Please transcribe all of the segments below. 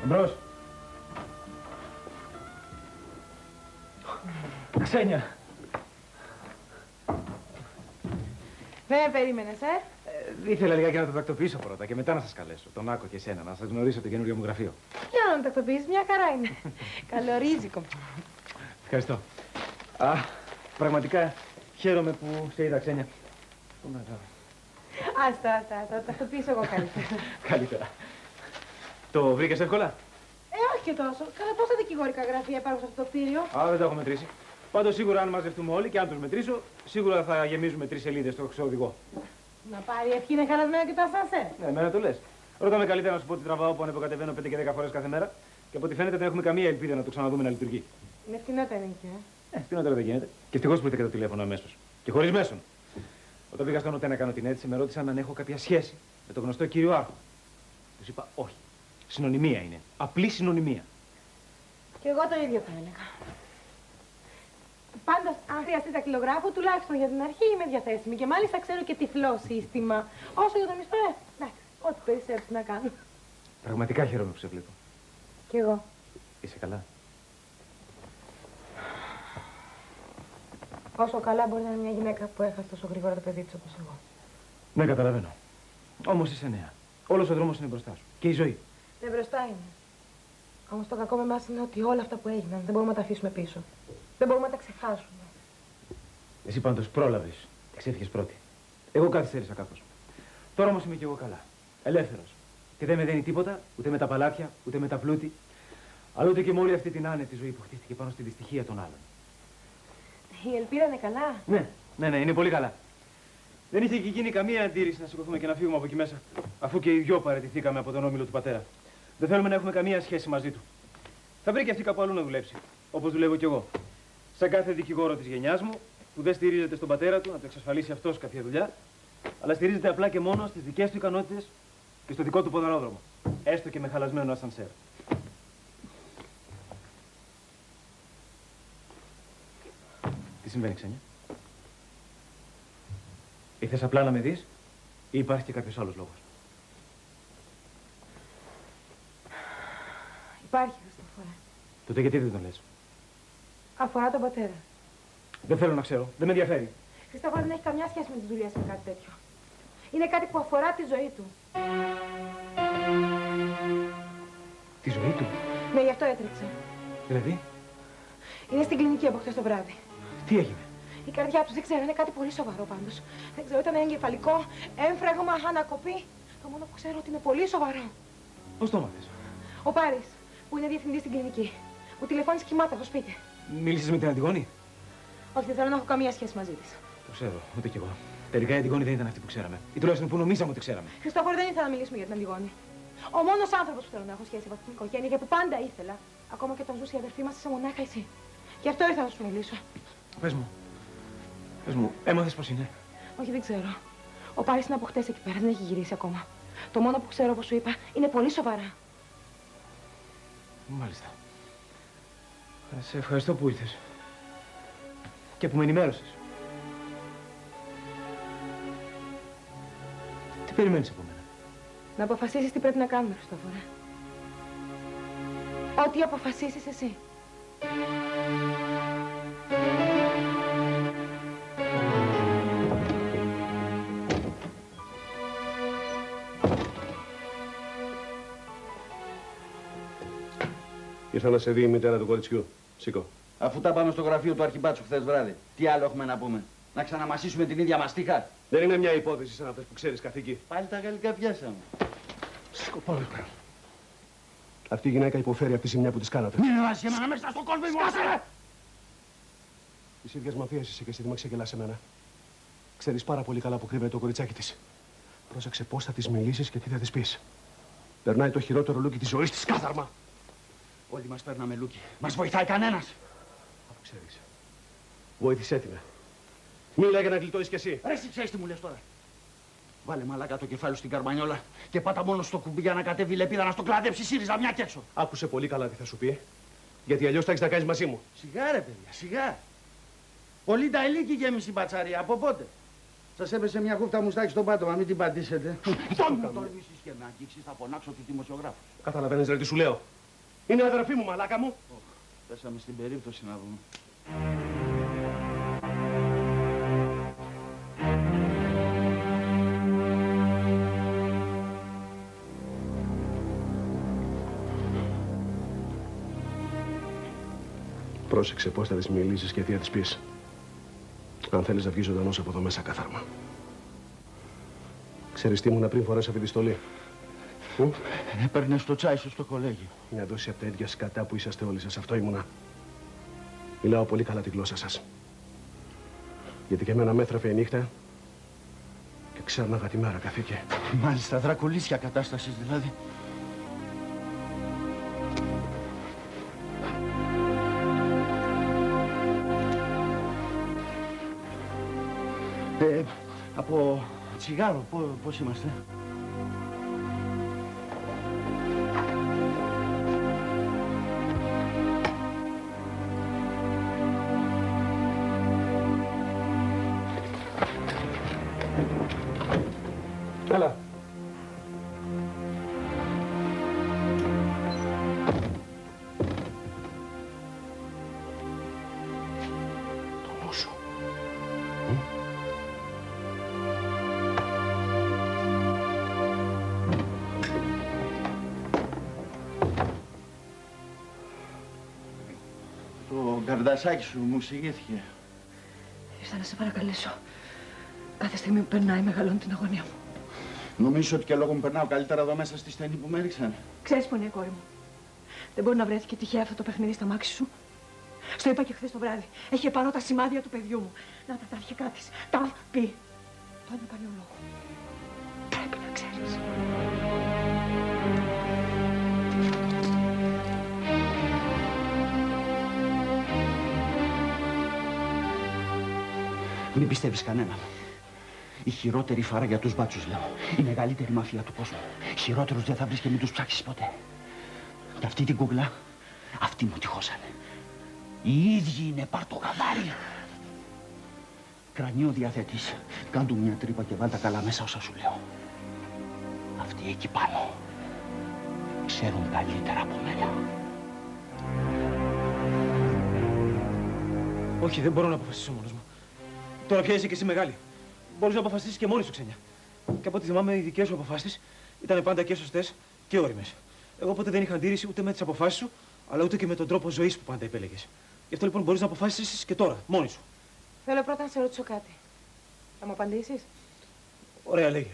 Εμπρός. Ξένια. Δεν περίμενες, Ήθελα λιγάκι να το τακτοποιήσω πρώτα και μετά να σας καλέσω. Τον Άκο και εσένα, να σας γνωρίσω το καινούριο μου γραφείο. Για να τακτοποιήσεις, μια χαρά είναι. Καλορίζικο. Ευχαριστώ. Πραγματικά χαίρομαι που σε είδα, Ξένια. Άστα, το τακτοποιήσω εγώ καλύτερα. Καλύτερα. Το βρήκες εύκολα? Όχι και τόσο. Καλά, πόσα δικηγόρικα γραφεία υπάρχουν σε αυτό το κτίριο? Δεν τα έχω μετρήσει. Πάντως σίγουρα αν μαζευτούμε όλοι και αν τους μετρήσω, σίγουρα θα γεμίζουμε 3 σελίδες στο εξωοδηγό. Να πάρει ευχή είναι χαλασμένο και το ασανσέρ. Ναι, εμένα το λες. Ρώτα με καλύτερα να σου πω ότι τραβάω που ανεβοκατεβαίνω 5 και 10 φορές κάθε μέρα και από ό,τι φαίνεται δεν έχουμε καμία ελπίδα να το ξαναδούμε να λειτουργεί. Είναι φτηνότερο εκεί, Φτηνότερο δεν γίνεται. Και ευτυχώς που ήρθε και το τηλέφωνο αμέσως. Και χωρίς μέσον. Όταν πήγα στον ΟΤΕ να κάνω την αίτηση, με ρώτησαν αν έχω κάποια σχέση με τον γνωστό κύριο Άρχο. Τους είπα όχι. Συνωνυμία είναι. Απλή συνωνυμία. Και εγώ το ίδιο θα έλεγα. Πάντως, αν χρειαστεί δακτυλογράφο, τουλάχιστον για την αρχή είμαι διαθέσιμη. Και μάλιστα ξέρω και τυφλό σύστημα. Όσο για το μισθό, εντάξει, ό,τι περισσέψει να κάνω. Πραγματικά χαίρομαι που σε βλέπω. Κι εγώ. Είσαι καλά? Όσο καλά μπορεί να είναι μια γυναίκα που έχασε τόσο γρήγορα το παιδί της όπως εγώ. Ναι, καταλαβαίνω. Όμως είσαι νέα. Όλος ο δρόμος είναι μπροστά σου. Και η ζωή. Ναι, μπροστά είναι. Όμως το κακό με εμάς είναι ότι όλα αυτά που έγιναν δεν μπορούμε να τα αφήσουμε πίσω. Δεν μπορούμε να τα ξεχάσουμε. Εσύ πάντως πρόλαβες. Ξέφυγες πρώτη. Εγώ καθυστέρησα κάπως. Τώρα όμως είμαι κι εγώ καλά. Ελεύθερος. Και δεν με δένει τίποτα, ούτε με τα παλάτια, ούτε με τα πλούτη. Αλλά ούτε και με όλη αυτή την άνετη ζωή που χτίστηκε πάνω στη δυστυχία των άλλων. Η ελπίδα είναι καλά. Ναι, είναι πολύ καλά. Δεν είχε και γίνει καμία αντίρρηση να σηκωθούμε και να φύγουμε από εκεί μέσα, αφού και οι δυο παραιτηθήκαμε από τον όμιλο του πατέρα. Δεν θέλουμε να έχουμε καμία σχέση μαζί του. Θα βρει και αυτή κάπου αλλού να δουλέψει, όπως δουλεύω κι εγώ. Σαν κάθε δικηγόρο της γενιάς μου, που δεν στηρίζεται στον πατέρα του να του εξασφαλίσει αυτός κάποια δουλειά, αλλά στηρίζεται απλά και μόνο στις δικές του ικανότητες και στο δικό του ποδαρόδρομο. Έστω και με χαλασμένο ασανσέρ. Τι συμβαίνει, Ξένια? Ήθες απλά να με δεις ή υπάρχει και κάποιος άλλος λόγος? Υπάρχει, Χριστόφορε. Τότε γιατί δεν τον λες? Αφορά τον πατέρα. Δεν θέλω να ξέρω. Δεν με ενδιαφέρει. Χριστόφορε, δεν έχει καμιά σχέση με τη δουλειά με κάτι τέτοιο. Είναι κάτι που αφορά τη ζωή του. Τη ζωή του? Ναι, γι' αυτό έτρεξε. Δηλαδή? Είναι στην κλινική από χθες το βράδυ. Τι έγινε? Η καρδιά του δεν ξέρω, είναι κάτι πολύ σοβαρό πάντως. Δεν ξέρω, ήταν εγκεφαλικό, έμφραγμα, ανακοπή. Το μόνο που ξέρω ότι είναι πολύ σοβαρό. Πώς το μάθες? Ο Πάρης, που είναι διευθυντής στην κλινική, μου τηλεφώνησε κοιμάται από σπίτι. Μίλησες με την Αντιγόνη? Όχι, δεν θέλω να έχω καμία σχέση μαζί της. Το ξέρω, ούτε κι εγώ. Τελικά η Αντιγόνη δεν ήταν αυτή που ξέραμε. Ή τουλάχιστον που νομίζαμε ότι ξέραμε. Χριστόφορε, δεν ήθελα να μιλήσουμε για την Αντιγόνη. Ο μόνος άνθρωπος που θέλω να έχω σχέση από αυτήν την οικογένεια και που πάντα ήθελα, ακόμα και όταν ζούσε η αδερφή μας, είσαι μονάχα εσύ. Γι' αυτό ήρθα να σου μιλήσω. Πες μου, έμαθες πώς είναι? Όχι, δεν ξέρω. Ο Πάρης είναι από χτες εκεί πέρα, δεν έχει γυρίσει ακόμα. Το μόνο που ξέρω, όπως σου είπα, είναι πολύ σοβαρά. Μάλιστα. Σε ευχαριστώ που ήρθες. Και που με ενημέρωσες. Τι περιμένεις από μένα? Να αποφασίσεις τι πρέπει να κάνουμε, Χριστόφορε. Ό,τι αποφασίσεις εσύ. Ήρθα να σε δει η μητέρα του κοριτσιού. Σήκω. Αφού τα πάμε στο γραφείο του Αρχιμπάτσου χθες βράδυ, τι άλλο έχουμε να πούμε? Να ξαναμασίσουμε την ίδια μαστίχα? Δεν είναι μια υπόθεση σαν αυτές που ξέρεις, καθήκη. Πάλι τα γαλλικά πιάσαμε. Σήκω, πάω εδώ πέρα. Αυτή η γυναίκα υποφέρει από τη ζημιά που της κάνατε. Μην με βάζεις εμένα μέσα στο κόλπο μου! Σκάσε! Της ίδιας μαφίας είσαι και εσύ, δεν με ξεγελάς εμένα. Ξέρεις πάρα πολύ καλά που κρύβεται το κοριτσάκι της. Πρόσεξε πώς θα της μιλήσεις και τι θα της πεις. Περνάει το χειρότερο λούκι της ζωής της, κάθαρμα. Όλοι μας παίρναμε λούκι. Μας βοηθάει κανένας. Αφού ξέρεις. Βοήθησέ την. Μίλα για να γλιτώσεις κι εσύ. Ρε, εσύ ξέρεις τι μου λες τώρα? Βάλε μαλάκα το κεφάλι στην καρμανιόλα και πάτα μόνο στο κουμπί για να κατέβει η λεπίδα να στο κλαδέψει ΣΥΡΙΖΑ μια κι έξω. Άκουσε πολύ καλά τι θα σου πει. Γιατί αλλιώς θα έχεις να κάνεις μαζί μου. Σιγά ρε παιδιά, σιγά. Πολύ τα ηλίκη γέμισε η μπατσαρία. Από πότε? Σας έπεσε μια κούφτα μουστάκι στον πάτωμα, μην την πατήσετε. Τον μου τολμήσεις και με αγγίξεις, θα φωνάξω τους δημοσιογράφους. Καταλαβαίνεις ρε τι σου λέω. Είναι αδερφή μου, μαλάκα μου. Πέσαμε στην περίπτωση να δούμε. Πρόσεξε πώς θα της μιλήσεις και τι θα της πεις. Αν θέλεις να βγεις ζωντανός από εδώ μέσα κάθαρμα. Ξέρεις τι ήμουνα πριν φοράς αυτή τη στολή. Έπαιρνες το τσάι σου στο κολέγιο. Μια δόση από τα ίδια σκατά που είσαστε όλοι σας. Αυτό ήμουνα. Μιλάω πολύ καλά τη γλώσσα σας. Γιατί και εμένα με έθρεφε η νύχτα και ξέρναγα τη μέρα καθήκε. Μάλιστα, δρακουλίσια κατάστασης δηλαδή. Από τσιγάρο, πώς είμαστε? Έλα. Το νου σου. Το καρδασάκι σου μου εξηγήθηκε. Ήρθα να σε παρακαλέσω. Κάθε στιγμή που περνάει μεγαλώνει την αγωνία μου. Νομίζεις ότι και λόγω μου περνάω καλύτερα εδώ μέσα στη στενή που με έριξαν? Ξέρεις που είναι η κόρη μου. Δεν μπορεί να βρέθηκε τυχαία αυτό το παιχνίδι στα μάξι σου. Στο είπα και χθες το βράδυ. Έχει επάνω τα σημάδια του παιδιού μου. Να τα αρχικά της. Τα πει. Το είναι παλιό λόγο. Πρέπει να ξέρεις. Μην πιστεύεις κανέναν. Η χειρότερη φάρα για τους μπάτσους, λέω. Η μεγαλύτερη μαφία του κόσμου. Χειρότερους δεν θα βρεις και μην τους ψάξεις ποτέ. Και αυτή την κούκλα, αυτοί μου τη χώσανε. Οι ίδιοι είναι παρτογαδάρι. Κρανίο διαθέτης. Κάν' του μια τρύπα και βάλ' τα καλά μέσα όσα σου λέω. Αυτοί εκεί πάνω ξέρουν καλύτερα από μένα. Όχι, δεν μπορώ να αποφασίσω μόνος μου. Τώρα πια είσαι και εσύ μεγάλη. Μπορείς να αποφασίσεις και μόνη σου, Ξένια. Και από ό,τι θυμάμαι, οι δικές σου αποφάσεις ήταν πάντα και σωστές και όριμες. Εγώ ποτέ δεν είχα αντίρρηση ούτε με τις αποφάσεις σου, αλλά ούτε και με τον τρόπο ζωής που πάντα επέλεγες. Γι' αυτό λοιπόν μπορείς να αποφάσεις και τώρα, μόνη σου. Θέλω πρώτα να σε ρωτήσω κάτι. Θα μου απαντήσεις? Ωραία, λέγε.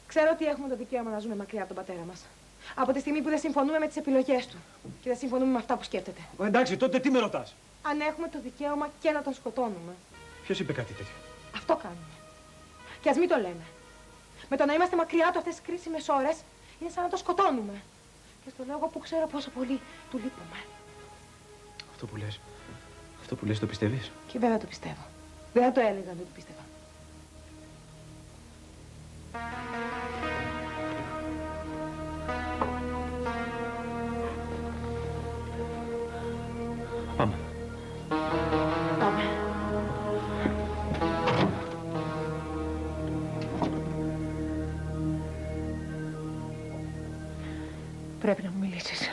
Ξέρω ότι έχουμε το δικαίωμα να ζούμε μακριά από τον πατέρα μας. Από τη στιγμή που δεν συμφωνούμε με τις επιλογές του και δεν συμφωνούμε με αυτά που σκέφτεται. Εντάξει, τότε τι με ρωτάς? Αν έχουμε το δικαίωμα και να τον σκοτώνουμε. Ποιος είπε κάτι τέτοιο? Αυτό κάνουμε. Και ας μην το λέμε. Με το να είμαστε μακριά του αυτές τις κρίσιμες ώρες είναι σαν να το σκοτώνουμε. Και στο λόγο που ξέρω πόσο πολύ του λείπουμε. Αυτό που λες το πιστεύεις? Και βέβαια το πιστεύω. Δεν θα το έλεγα αν δεν το πίστευα. Πάμε. Πάμε. Πρέπει να μου μιλήσεις.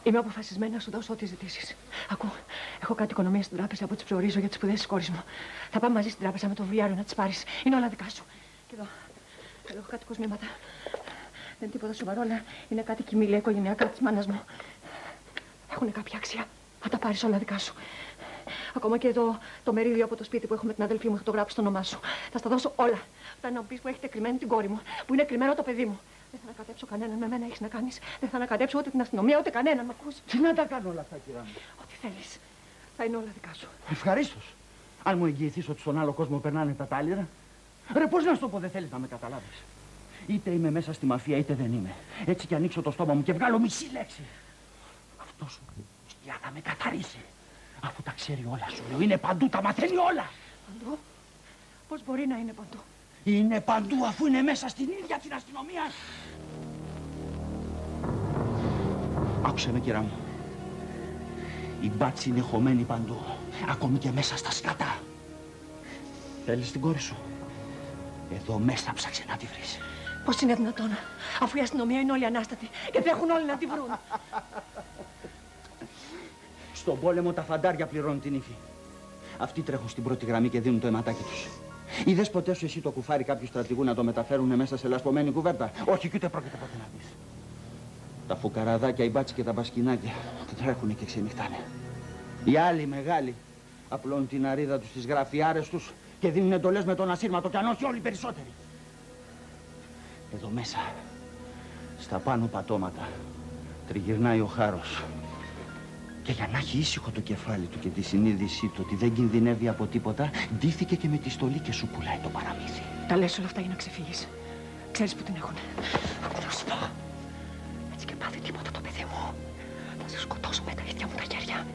Είμαι αποφασισμένη να σου δώσω ό,τι ζητήσεις. Ακού, έχω κάτι οικονομία στην τράπεζα που τις προορίζω για τις σπουδές της κόρης μου. Θα πάμε μαζί στην τράπεζα με το βιβλιάριο να τις πάρεις. Είναι όλα δικά σου. Και εδώ έχω κάτι κοσμήματα. Δεν είναι τίποτα σοβαρό, αλλά είναι κάτι κοιμήλια οικογενειακά της μάνας μου. Έχουν κάποια αξία. Θα τα πάρεις όλα δικά σου. Ακόμα και το μερίδιο από το σπίτι που έχω με την αδελφή μου θα το γράψω στο όνομά σου. Θα στα δώσω όλα. Αυτά να μου πεις που έχετε κρυμμένη την κόρη μου, που είναι κρυμμένο το παιδί μου. Δεν θα ανακατέψω κανέναν, με μένα έχεις να κάνεις. Δεν θα ανακατέψω ούτε την αστυνομία ούτε κανέναν, μ' ακούς? Τι να τα κάνω όλα αυτά, κυρία μου? Ό,τι θέλεις. Θα είναι όλα δικά σου. Ευχαρίστως. Αν μου εγγυηθείς ότι στον άλλο κόσμο περνάνε τα τάλιρα. Ρε, πώς να σου το πω, δεν θέλεις να με καταλάβεις? Είτε είμαι μέσα στη μαφία, είτε δεν είμαι. Έτσι κι ανοίξω το στόμα μου και βγάλω μισή λέξη. Αυτός σκιά θα με καθαρίσει. Αφού τα ξέρει όλα, σου λέω. Είναι παντού, τα μαθαίνει όλα. Παντού? Πώς μπορεί να είναι παντού? Είναι παντού, αφού είναι μέσα στην ίδια την αστυνομία. Άκουσε με, κυρά μου. Η μπάτση είναι χωμένη παντού. Ακόμη και μέσα στα σκατά. Θέλεις την κόρη σου? Εδώ μέσα ψάξε να τη βρεις. Πώς είναι δυνατόν, αφού η αστυνομία είναι όλοι ανάστατοι και τρέχουν όλοι να τη βρουν. Στον πόλεμο τα φαντάρια πληρώνουν την ύφη. Αυτοί τρέχουν στην πρώτη γραμμή και δίνουν το αιματάκι τους. Είδες ποτέ σου εσύ το κουφάρι κάποιου στρατηγού να το μεταφέρουν μέσα σε λασπωμένη κουβέρτα? Όχι, και ούτε πρόκειται ποτέ να πεις. Τα φουκαραδάκια, οι μπάτσι και τα μπασκινάκια τρέχουν και ξενυχτάνε. Οι άλλοι μεγάλοι απλώνουν την αρίδα τους στις γραφιάρες τους και δίνουν εντολές με τον ασύρματο, κι αν όχι όλοι περισσότεροι. Εδώ μέσα, στα πάνω πατώματα, τριγυρνάει ο Χάρος. Και για να έχει ήσυχο το κεφάλι του και τη συνείδησή του ότι δεν κινδυνεύει από τίποτα, ντύθηκε και με τη στολή και σου πουλάει το παραμύθι. Τα λες όλα αυτά για να ξεφύγεις. Ξέρεις που την έχουνε. Να σου πω. Έτσι και πάθει τίποτα το παιδί μου. Θα σε σκοτώσω με τα ίδια μου τα χέρια.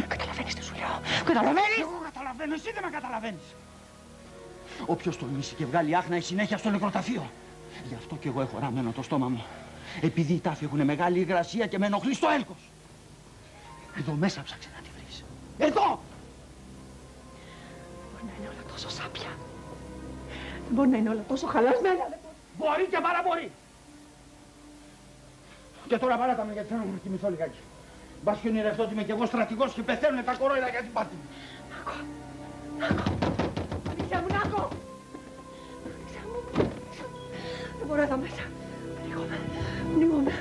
Καταλαβαίνεις τι σου λέω? Καταλαβαίνεις? Εγώ καταλαβαίνω, εσύ δεν με καταλαβαίνεις. Όποιος τολμήσει και βγάλει άχνα η συνέχεια στο νεκροταφείο. Γι' αυτό κι εγώ έχω ραμμένο το στόμα μου. Επειδή οι τάφοι έχουν μεγάλη υγρασία και με ενοχλεί στο έλκος. Εδώ μέσα ψάξε να τη βρεις. Εδώ! Μπορεί να είναι όλα τόσο σάπια. Δεν μπορεί να είναι όλα τόσο χαλασμένα. Μπορεί και παραμπορεί. Και τώρα παράτα με γιατί θέλω να κοιμηθώ λιγάκι. Μπας και ονειρευτώ ότι είμαι κι εγώ στρατηγός και πεθαίνουνε τα κορόιδα για την πάρτι μου. Νάκο, Νάκο, Παναγιά μου, Νάκο. Παναγιά μου, δεν μπορώ εδώ μέσα. Πνίγομαι.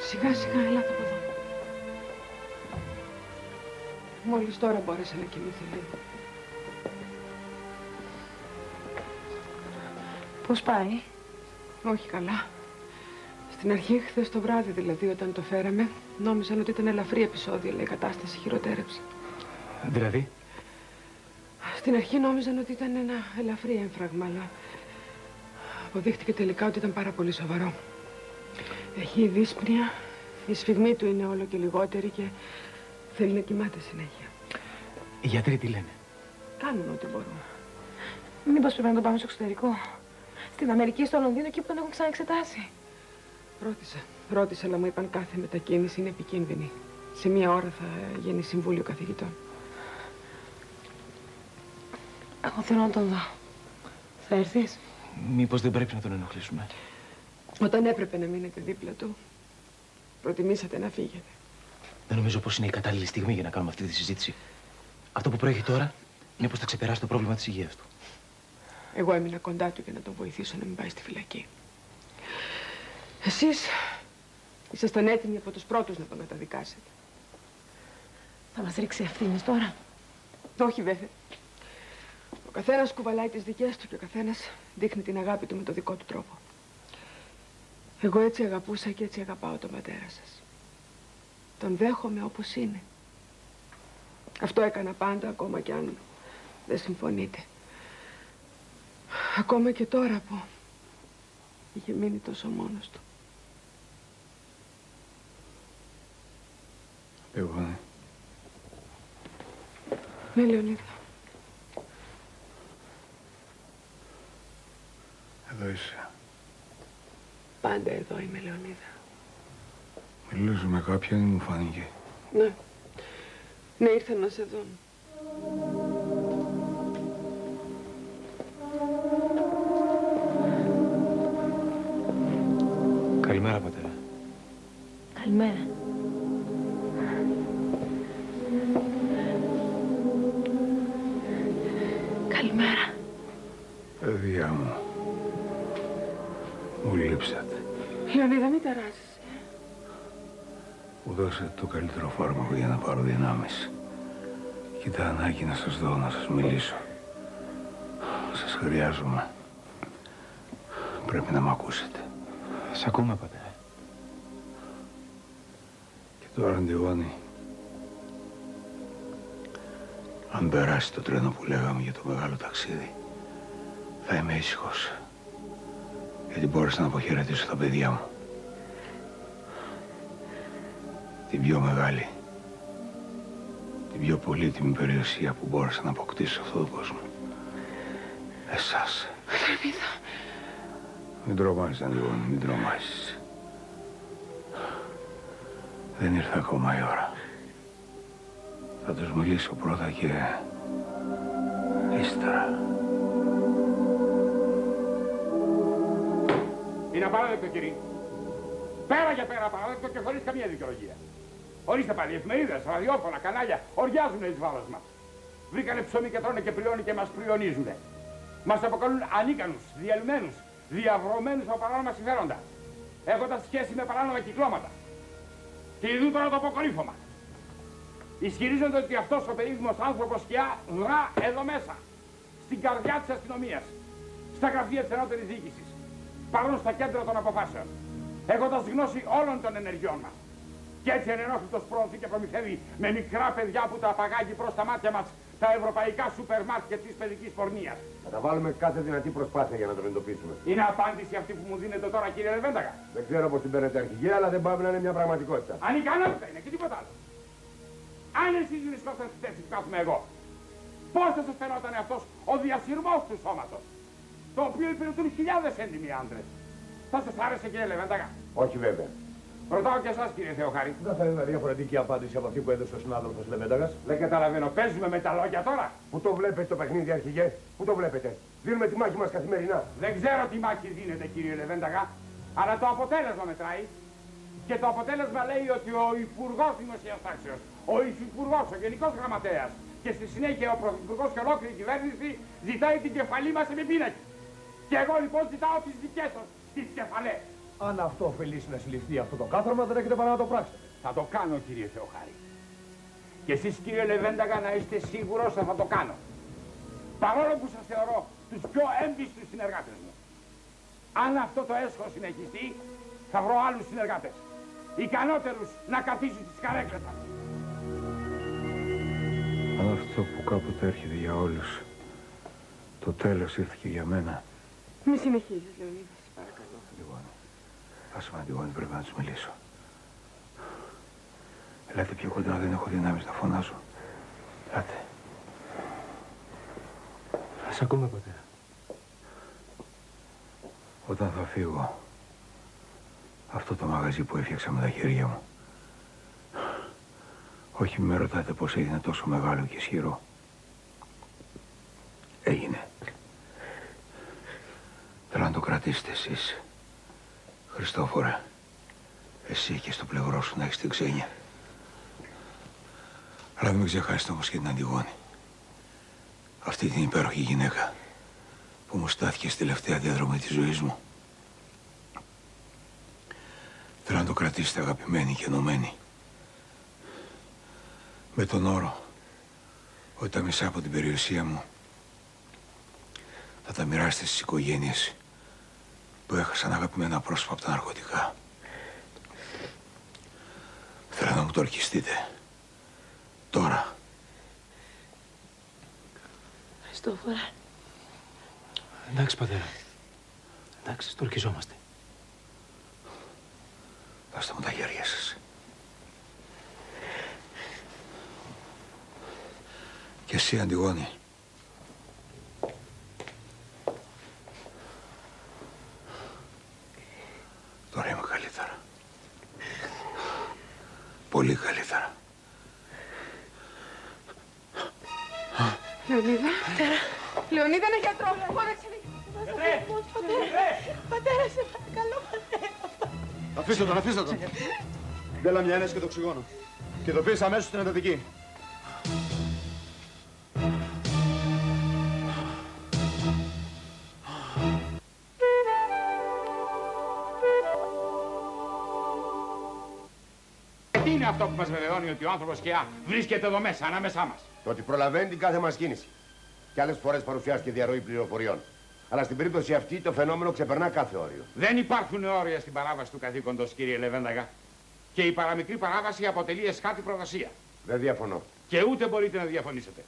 Σιγά σιγά, ελάτε από εδώ. Μόλις τώρα μπόρεσα να κοιμηθεί λίγο. Πώς πάει? Όχι καλά. Στην αρχή, χθες το βράδυ δηλαδή, όταν το φέραμε, νόμιζαν ότι ήταν ελαφρύ επεισόδιο, αλλά η κατάσταση χειροτέρεψε. Δηλαδή? Στην αρχή νόμιζαν ότι ήταν ένα ελαφρύ έμφραγμα, αλλά αποδείχτηκε τελικά ότι ήταν πάρα πολύ σοβαρό. Έχει δύσπνοια, η σφιγμή του είναι όλο και λιγότερη και θέλει να κοιμάται συνέχεια. Οι γιατροί τι λένε? Κάνουν ό,τι μπορούν. Μήπως πρέπει να τον πάμε στο εξωτερικό? Στην Αμερική, στο Λονδίνο, εκεί που τον έχουν ξαναεξετάσει. Ρώτησα, αλλά μου είπαν κάθε μετακίνηση είναι επικίνδυνη. Σε μία ώρα θα γίνει συμβούλιο καθηγητών. Εγώ θέλω να τον δω. Θα έρθεις? Μήπως δεν πρέπει να τον ενοχλήσουμε? Όταν έπρεπε να μείνετε δίπλα του, προτιμήσατε να φύγετε. Δεν νομίζω πως είναι η κατάλληλη στιγμή για να κάνουμε αυτή τη συζήτηση. Αυτό που προέχει τώρα είναι πως θα ξεπεράσει το πρόβλημα της υγείας του. Εγώ έμεινα κοντά του για να τον βοηθήσω να μην πάει στη φυλακή. Εσείς ήσασταν έτοιμοι από τους πρώτους να τον καταδικάσετε. Θα μας ρίξει ευθύνες τώρα? Όχι βέβαια. Ο καθένας κουβαλάει τις δικές του και ο καθένας δείχνει την αγάπη του με το δικό του τρόπο. Εγώ έτσι αγαπούσα και έτσι αγαπάω τον πατέρα σας. Τον δέχομαι όπως είναι. Αυτό έκανα πάντα, ακόμα κι αν δεν συμφωνείτε. Ακόμα και τώρα που είχε μείνει τόσο μόνος του. Εγώ, ναι. Ναι, Λεωνίδα. Εδώ είσαι. Πάντα εδώ είμαι, Λεωνίδα. Μιλούσε με κάποιον ή μου φάνηκε? Ναι. Ναι, ήρθαν να σε δουν. Καλημέρα, πατέρα. Καλημέρα. μου. Μου λείψατε. Λεωνίδα, μην ταράζεσαι. Μου δώσατε το καλύτερο φάρμακο για να πάρω δυνάμεις. Και ήταν ανάγκη να σας δω, να σας μιλήσω. Σας χρειάζομαι. Πρέπει να μ' ακούσετε. Σ' ακούμε, πατέρα. Και τώρα, Αντιγόνη, αν περάσει το τρένο που λέγαμε για το μεγάλο ταξίδι, θα είμαι ήσυχος. Γιατί μπόρεσα να αποχαιρετήσω τα παιδιά μου. Την πιο μεγάλη, την πιο πολύτιμη περιουσία που μπόρεσα να αποκτήσω σε αυτόν τον κόσμο. Εσάς. Λεωνίδα. Μην τρομάζεις, Αντιγόνη, μην τρομάζεις. Δεν ήρθε ακόμα η ώρα. Θα τους μιλήσω πρώτα και ύστερα. Είναι απαράδεκτο, κύριε. Πέρα για πέρα απαράδεκτο και χωρίς καμία δικαιολογία. Ορίστε πάλι, εφημερίδες, ραδιόφωνα, κανάλια οριάζουν εις βάρος μας. Βρήκανε ψωμί και τρώνε και πριώνει και μας πριονίζουνε. Μας αποκαλούν ανίκανους, διαλυμένους, διαβρωμένους από παράνομα συμφέροντα. Έχοντας σχέση με παράνομα κυκλώματα. Και ειδού τώρα το αποκορύφωμα. Ισχυρίζονται ότι αυτός ο περίφημος άνθρωπος σκιά δρά εδώ μέσα. Στην καρδιά της αστυνομίας. Στα γραφεία της ενώτερης διοίκησης. Παρόν στα κέντρα των αποφάσεων. Έχοντας γνώση όλων των ενεργειών μας. Και έτσι ανενόχλητος προωθεί και προμηθεύει με μικρά παιδιά που τα απαγάγει προς τα μάτια μας τα ευρωπαϊκά σούπερ μάρκετ της παιδικής πορνείας. Θα τα βάλουμε κάθε δυνατή προσπάθεια για να τον εντοπίσουμε. Είναι απάντηση αυτή που μου δίνετε τώρα, κύριε Λεβένταγα. Δεν ξέρω πώς την παίρνετε αρχηγέ, αλλά δεν πάμε να είναι μια πραγματικότητα. Ανικανότητα είναι και τίποτα άλλο. Αν εσείς βρισκόσασταν στη θέση που κάθομαι εγώ, πώς θα σας φαινόταν αυτός ο διασυρμός του σώματος, το οποίο υπηρετούν χιλιάδες έντιμοι άντρες. Θα σας άρεσε, κύριε Λεβένταγα? Όχι βέβαια. Ρωτάω και εσάς, κύριε Θεοχάρη. Δεν θα είναι διαφορετική απάντηση από αυτή που έδωσε ο συνάδελφος Λεβένταγας. Δεν καταλαβαίνω, παίζουμε με τα λόγια τώρα. Πού το βλέπετε το παιχνίδι, αρχηγέ, πού το βλέπετε. Δίνουμε τη μάχη μας καθημερινά. Δεν ξέρω τι μάχη δίνεται, κύριε Λεβένταγα, αλλά το αποτέλεσμα μετράει. Και το αποτέλεσμα λέει ότι ο Υπουργός Δημοσίας Τάξεως, ο Υφυπουργός, ο Γενικός Γραμματέας και στη συνέχεια ο Πρωθυπουργός και ολόκληρη η κυβέρνηση ζητάει την κεφαλή μας επί πίνακι. Και εγώ λοιπόν ζητάω τις δικές σας τις κεφαλές. Αν αυτό ωφελήσει να συλληφθεί αυτό το κάθαρμα, δεν έχετε παρά να το πράξετε. Θα το κάνω, κύριε Θεοχάρη. Και εσείς, κύριε Λεβένταγα, να είστε σίγουρος ότι θα το κάνω. Παρόλο που σας θεωρώ τους πιο έμπιστους συνεργάτες μου. Αν αυτό το έσχος συνεχιστεί, θα βρω άλλους συνεργάτες. Ικανότερους να καθίσουν τις καρέκλες σας. Αν αυτό που κάποτε έρχεται για όλους, το τέλος ήρθε και για μένα. Μη συνεχίζεις, Λεωνίδα, σε παρακαλώ. Αντιγόνη, άσε με, Αντιγόνη, πρέπει να τους μιλήσω. Ελάτε πιο κοντά, δεν έχω δυνάμεις να φωνάζω. Ελάτε. Σ' ακούμε, πατέρα. Όταν θα φύγω, αυτό το μαγαζί που έφτιαξα με τα χέρια μου, όχι με ρωτάτε πώς έγινε τόσο μεγάλο και ισχυρό. Έγινε. Θέλω να το κρατήσετε εσείς. Χριστόφορε, εσύ και στο πλευρό σου να έχεις την ξένια. Αλλά μην ξεχάσετε όμως και την Αντιγόνη. Αυτή την υπέροχη γυναίκα που μου στάθηκε στη τελευταία διαδρομή της ζωής μου. Θέλω να το κρατήσετε αγαπημένοι και ενωμένοι. Με τον όρο ότι τα μισά από την περιουσία μου θα τα μοιράσετε στις οικογένειες που έχασαν αγαπημένα πρόσωπα από τα ναρκωτικά. Θέλω να μου το ορκιστείτε. Τώρα. Χριστόφορα. Εντάξει, πατέρα. Εντάξει, το ορκιζόμαστε. Δώστε μου τα χέρια σας. Και εσύ, Αντιγόνη. Τώρα είμαι καλύτερα. Πολύ καλύτερα. Λεωνίδα. Πατέρα. Λεωνίδα, είναι γιατρό. Φώναξε λίγο. Πατέρα, σε παρακαλώ, πατέρα. Αφήστε τον, αφήστε τον. Μπέλα μια ένεση και το οξυγόνο. Και το πεις αμέσως στην εντατική. είναι αυτό που μας βεβαιώνει ότι ο άνθρωπος σκιά βρίσκεται εδώ μέσα, ανάμεσά μας? Το ότι προλαβαίνει την κάθε μας κίνηση. Και άλλες φορές παρουσιάστηκε διαρροή πληροφοριών. Αλλά στην περίπτωση αυτή το φαινόμενο ξεπερνά κάθε όριο. Δεν υπάρχουν όρια στην παράβαση του καθήκοντος, κύριε Λεβένταγα. Και η παραμικρή παράβαση αποτελεί εσχάτη προδοσία. Δεν διαφωνώ. Και ούτε μπορείτε να διαφωνήσετε.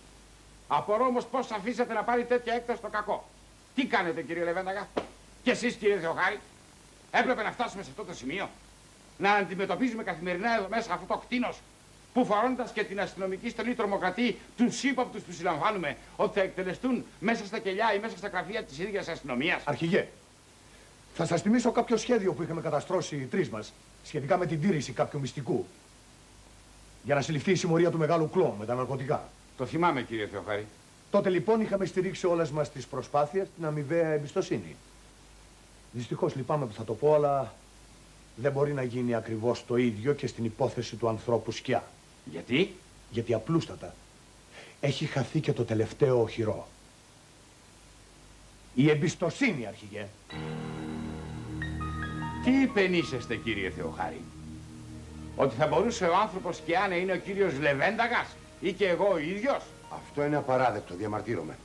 Απορώ όμως πώς αφήσατε να πάρει τέτοια έκταση στο κακό. Τι κάνετε, κύριε Λεβένταγα? Και εσείς, κύριε Θεοχάρη? Έπρεπε να φτάσουμε σε αυτό το σημείο. Να αντιμετωπίζουμε καθημερινά εδώ μέσα αυτό το κτίνος που, φορώντας και την αστυνομική στολή τρομοκρατεί, τους ύποπτους που συλλαμβάνουμε ότι θα εκτελεστούν μέσα στα κελιά ή μέσα στα γραφεία της ίδιας αστυνομίας. Αρχηγέ, θα σας θυμίσω κάποιο σχέδιο που είχαμε καταστρώσει οι τρεις μας σχετικά με την τήρηση κάποιου μυστικού για να συλληφθεί η συμμορία του μεγάλου κλόν με τα ναρκωτικά. Το θυμάμαι, κύριε Θεοχάρη. Τότε λοιπόν είχαμε στηρίξει όλες μας τις προσπάθειες την αμοιβαία εμπιστοσύνη. Δυστυχώς λυπάμαι που θα το πω, αλλά δεν μπορεί να γίνει ακριβώς το ίδιο και στην υπόθεση του ανθρώπου Σκιά. Γιατί? Γιατί απλούστατα έχει χαθεί και το τελευταίο οχυρό. Η εμπιστοσύνη, αρχηγέ. Τι υπενήσεστε, κύριε Θεοχάρη? Ότι θα μπορούσε ο άνθρωπος Σκιά να είναι ο κύριος Λεβένταγας ή και εγώ ο ίδιος? Αυτό είναι απαράδεκτο, διαμαρτύρομαι.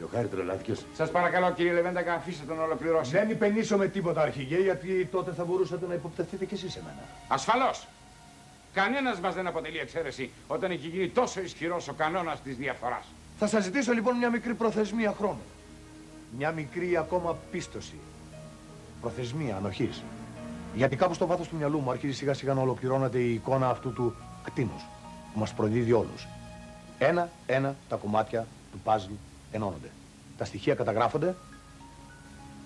Θεοχάρη, τρελάθηκες. Σας παρακαλώ, κύριε Λεβένταγα, αφήστε τον να ολοκληρώσει. Δεν υπενήσω με τίποτα, αρχηγέ, γιατί τότε θα μπορούσατε να υποπτευθείτε κι εσείς εμένα. Ασφαλώς. Κανένας μας δεν αποτελεί εξαίρεση όταν έχει γίνει τόσο ισχυρός ο κανόνας της διαφοράς. Θα σας ζητήσω λοιπόν μια μικρή προθεσμία χρόνου. Μια μικρή ακόμα πίστοση. Προθεσμία ανοχής. Γιατί κάπου στο βάθος του μυαλού μου αρχίζει σιγά σιγά να ολοκληρώνεται η εικόνα αυτού του κτίνους που μας προδίδει όλους. Ένα-ένα τα κομμάτια του παζλ ενώνονται. Τα στοιχεία καταγράφονται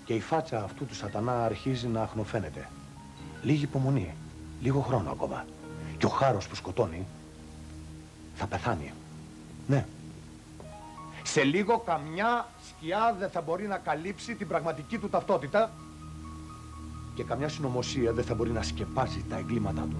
και η φάτσα αυτού του σατανά αρχίζει να αχνοφαίνεται. Λίγη υπομονή, λίγο χρόνο ακόμα. Και ο χάρος που σκοτώνει θα πεθάνει. Ναι. Σε λίγο καμιά σκιά δεν θα μπορεί να καλύψει την πραγματική του ταυτότητα και καμιά συνωμοσία δεν θα μπορεί να σκεπάσει τα εγκλήματά του.